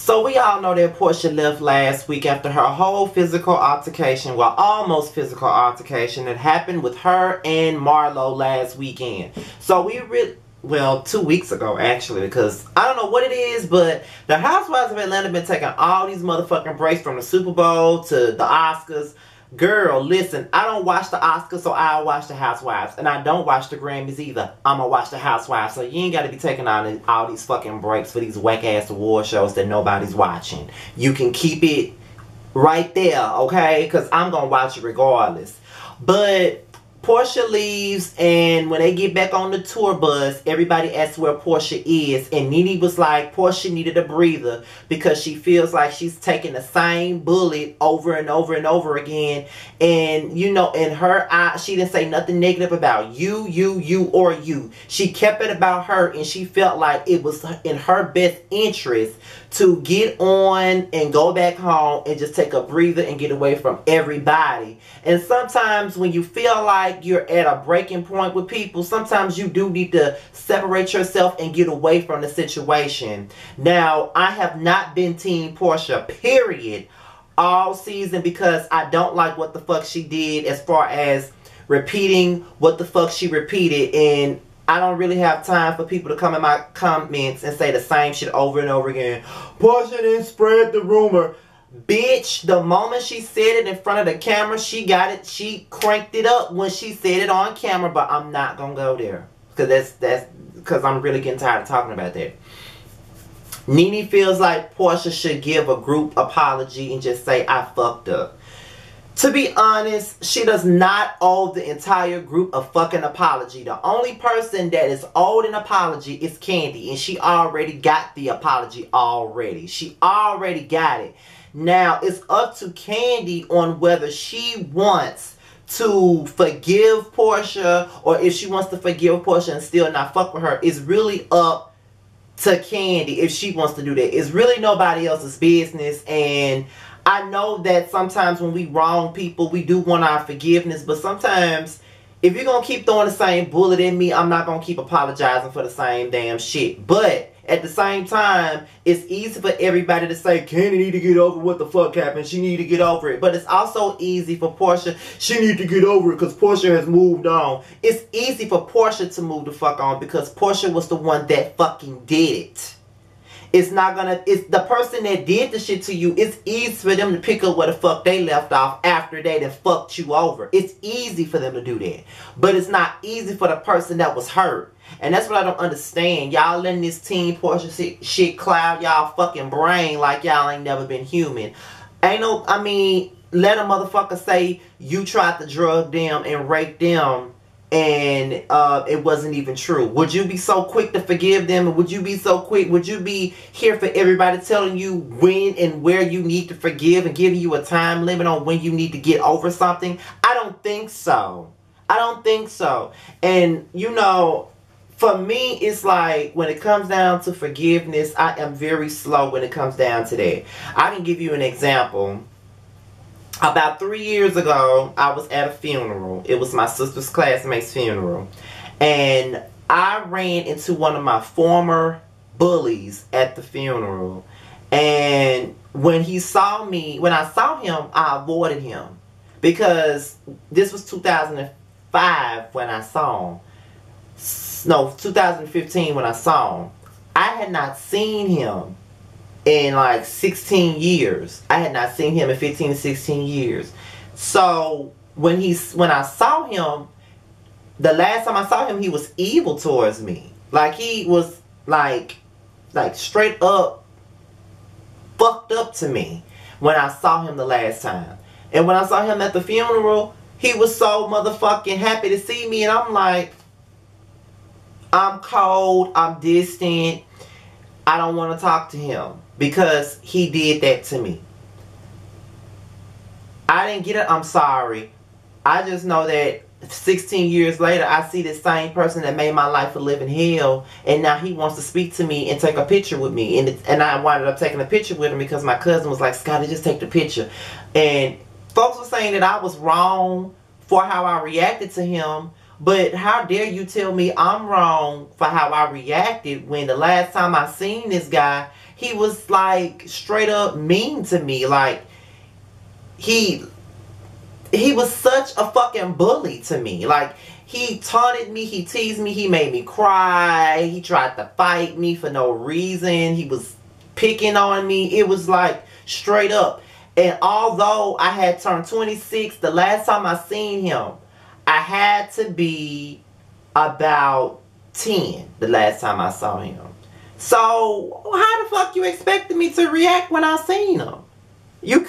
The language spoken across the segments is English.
So we all know that Portia left last week after her whole physical altercation, well, almost physical altercation that happened with her and Marlo last weekend. So well, 2 weeks ago actually, because I don't know what it is, but the Housewives of Atlanta been taking all these motherfucking breaks from the Super Bowl to the Oscars. Girl, listen, I don't watch the Oscars, so I'll watch the Housewives. And I don't watch the Grammys either. I'm gonna watch the Housewives. So you ain't gotta be taking on all these fucking breaks for these whack-ass award shows that nobody's watching. You can keep it right there, okay? Because I'm gonna watch it regardless. But Portia leaves, and when they get back on the tour bus, everybody asks where Portia is, and Nene was like, Portia needed a breather because she feels like she's taking the same bullet over and over and over again. And you know, in her eye, she didn't say nothing negative about you, or you. She kept it about her, and she felt like it was in her best interest to get on and go back home and just take a breather and get away from everybody. And sometimes when you feel like you're at a breaking point with people, sometimes you do need to separate yourself and get away from the situation. Now, I have not been Team Portia, period, all season, because I don't like what the fuck she did as far as repeating what the fuck she repeated. And I don't really have time for people to come in my comments and say the same shit over and over again. Portia didn't spread the rumor. Bitch, the moment she said it in front of the camera, she got it. She cranked it up when she said it on camera, but I'm not gonna go there. Because I'm really getting tired of talking about that. Nene feels like Portia should give a group apology and just say, I fucked up. To be honest, she does not owe the entire group a fucking apology. The only person that is owed an apology is Kandi, and she already got the apology already. She already got it. Now, it's up to Kandi on whether she wants to forgive Portia or if she wants to forgive Portia and still not fuck with her. It's really up to Kandi if she wants to do that. It's really nobody else's business. And I know that sometimes when we wrong people, we do want our forgiveness. But sometimes, if you're going to keep throwing the same bullet in me, I'm not going to keep apologizing for the same damn shit. But at the same time, it's easy for everybody to say, Kandi need to get over what the fuck happened. She need to get over it. But it's also easy for Portia. She need to get over it because Portia has moved on. It's easy for Portia to move the fuck on because Portia was the one that fucking did it. It's the person that did the shit to you, it's easy for them to pick up where the fuck they left off after they done fucked you over. It's easy for them to do that. But it's not easy for the person that was hurt. And that's what I don't understand. Y'all letting this Team Portia shit cloud y'all fucking brain like y'all ain't never been human. Let a motherfucker say you tried to drug them and rape them and it wasn't even true. Would you be so quick to forgive them? Would you be so quick? Would you be here for everybody telling you when and where you need to forgive and giving you a time limit on when you need to get over something? I don't think so. I don't think so. And, you know, for me, it's like when it comes down to forgiveness, I am very slow when it comes down to that. I can give you an example. About 3 years ago, I was at a funeral. It was my sister's classmate's funeral. And I ran into one of my former bullies at the funeral. And when I saw him, I avoided him. Because this was 2005 when I saw him. No, 2015 when I saw him. I had not seen him in like 16 years. I had not seen him in 15 to 16 years. So when I saw him, the last time I saw him, he was evil towards me. Like he was like straight up fucked up to me when I saw him the last time. And when I saw him at the funeral, he was so motherfucking happy to see me. And I'm like, I'm cold, I'm distant, I don't want to talk to him. Because he did that to me. I didn't get it. I'm sorry. I just know that 16 years later, I see the same person that made my life a living hell. And now he wants to speak to me and take a picture with me. And I wound up taking a picture with him because my cousin was like, Scotty, just take the picture. And folks were saying that I was wrong for how I reacted to him. But how dare you tell me I'm wrong for how I reacted when the last time I seen this guy, he was like straight up mean to me. Like he was such a fucking bully to me. Like he taunted me, he teased me, he made me cry, he tried to fight me for no reason, he was picking on me. It was like straight up. And although I had turned 26, the last time I seen him, I had to be about 10 the last time I saw him. So how the fuck you expected me to react when I seen him? You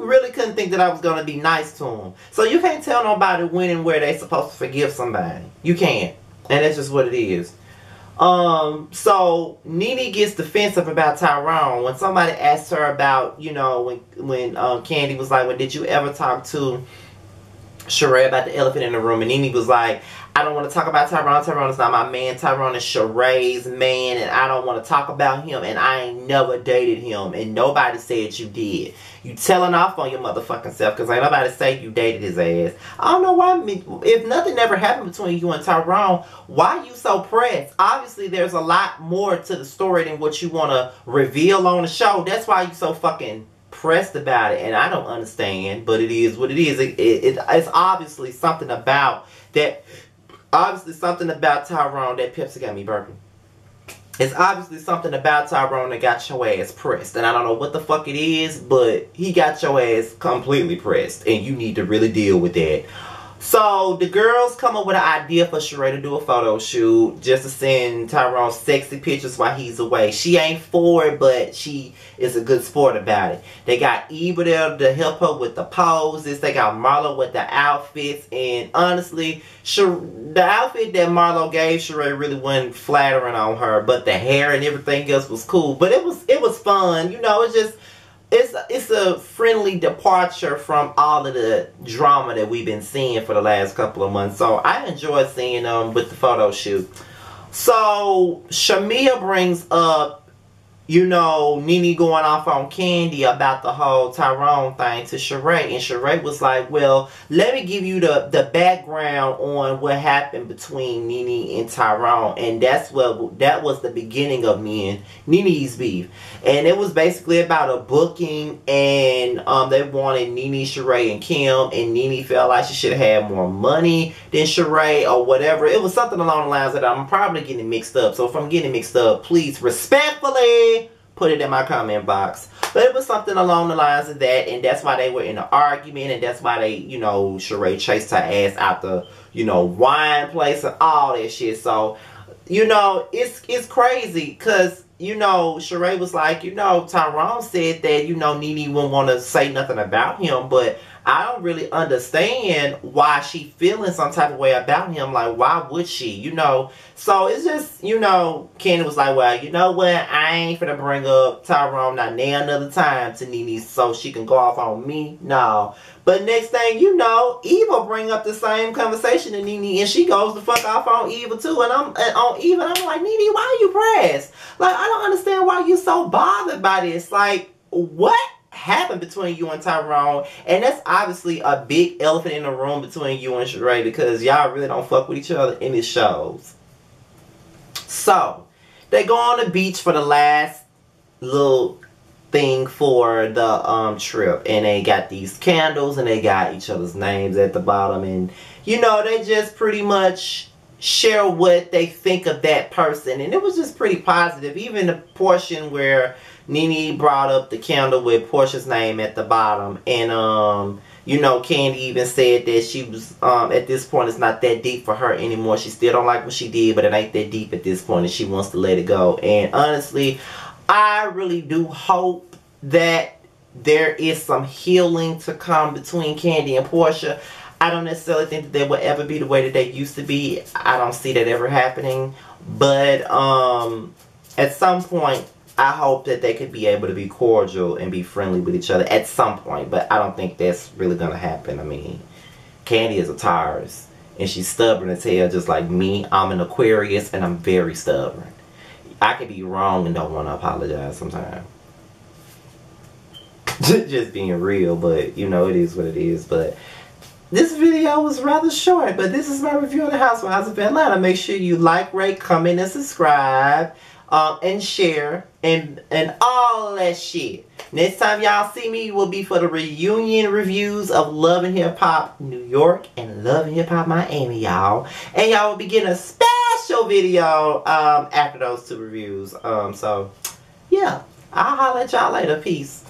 really couldn't think that I was gonna be nice to him. So you can't tell nobody when and where they supposed to forgive somebody. You can't. And that's just what it is. So Nene gets defensive about Tyrone. When somebody asked her about, you know, when Candy was like, well, did you ever talk to Sheree about the elephant in the room? And Nene was like, I don't want to talk about Tyrone. Tyrone is not my man. Tyrone is Sheree's man, and I don't want to talk about him, and I ain't never dated him, and nobody said you did. You telling off on your motherfucking self, because ain't nobody say you dated his ass. I don't know why, if nothing ever happened between you and Tyrone, why you so pressed? Obviously, there's a lot more to the story than what you want to reveal on the show. That's why you so fucking pressed about it, and I don't understand, but it is what it is. It's obviously something about that. Obviously something about Tyrone. That Pepsi got me burping. It's obviously something about Tyrone that got your ass pressed. And I don't know what the fuck it is, but he got your ass completely pressed. And you need to really deal with that. So the girls come up with an idea for Sheree to do a photo shoot just to send Tyrone sexy pictures while he's away. She ain't for it, but she is a good sport about it. They got Eva there to help her with the poses. They got Marlo with the outfits. And honestly, the outfit that Marlo gave Sheree really wasn't flattering on her, but the hair and everything else was cool. But it was fun. You know, it's a friendly departure from all of the drama that we've been seeing for the last couple of months. So I enjoyed seeing them with the photo shoot. So Shamia brings up, you know, Nene going off on Candy about the whole Tyrone thing to Sheree. And Sheree was like, well, let me give you the background on what happened between Nene and Tyrone. And that was the beginning of me and Nene's beef. And it was basically about a booking, and they wanted Nene, Sheree, and Kim. And Nene felt like she should have had more money than Sheree or whatever. It was something along the lines that I'm probably getting mixed up. So if I'm getting mixed up, please respectfully put it in my comment box. But it was something along the lines of that, and that's why they were in an argument, and that's why they, you know, Sheree chased her ass out the, you know, wine place and all that shit. So, you know, it's crazy, because, you know, Sheree was like, you know, Tyrone said that, you know, Nene wouldn't want to say nothing about him, but I don't really understand why she feeling some type of way about him. Like, why would she? You know, so it's just, you know, Candy was like, well, you know what? I ain't finna bring up Tyrone not now another time to Nene so she can go off on me. No. But next thing you know, Eva bring up the same conversation to Nene, and she goes the fuck off on Eva too. And I'm on Eva, and I'm like, Nene, why are you pressed? Like, I don't understand why you so bothered by this. Like, what happened between you and Tyrone? And that's obviously a big elephant in the room between you and Sheree, because y'all really don't fuck with each other in these shows. So they go on the beach for the last little thing for the trip, and they got these candles, and they got each other's names at the bottom, and you know, they just pretty much share what they think of that person. And it was just pretty positive. Even the portion where Nene brought up the candle with Portia's name at the bottom, and you know, Candy even said that she was at this point it's not that deep for her anymore. She still don't like what she did, but it ain't that deep at this point, and she wants to let it go. And honestly, I really do hope that there is some healing to come between Candy and Portia. I don't necessarily think that they will ever be the way that they used to be. I don't see that ever happening. But at some point, I hope that they could be able to be cordial and be friendly with each other at some point. But I don't think that's really going to happen. I mean, Candy is a Taurus, and she's stubborn as hell, just like me. I'm an Aquarius, and I'm very stubborn. I could be wrong and don't want to apologize sometimes. Just being real, but you know, it is what it is. But this video was rather short, but this is my review of the Housewives of Atlanta. Make sure you like, rate, comment, and subscribe. and share, and all that shit. Next time y'all see me will be for the reunion reviews of Love and Hip Hop New York and Love and Hip Hop Miami, y'all. And y'all will be getting a special video after those two reviews. So, yeah. I'll holler at y'all later. Peace.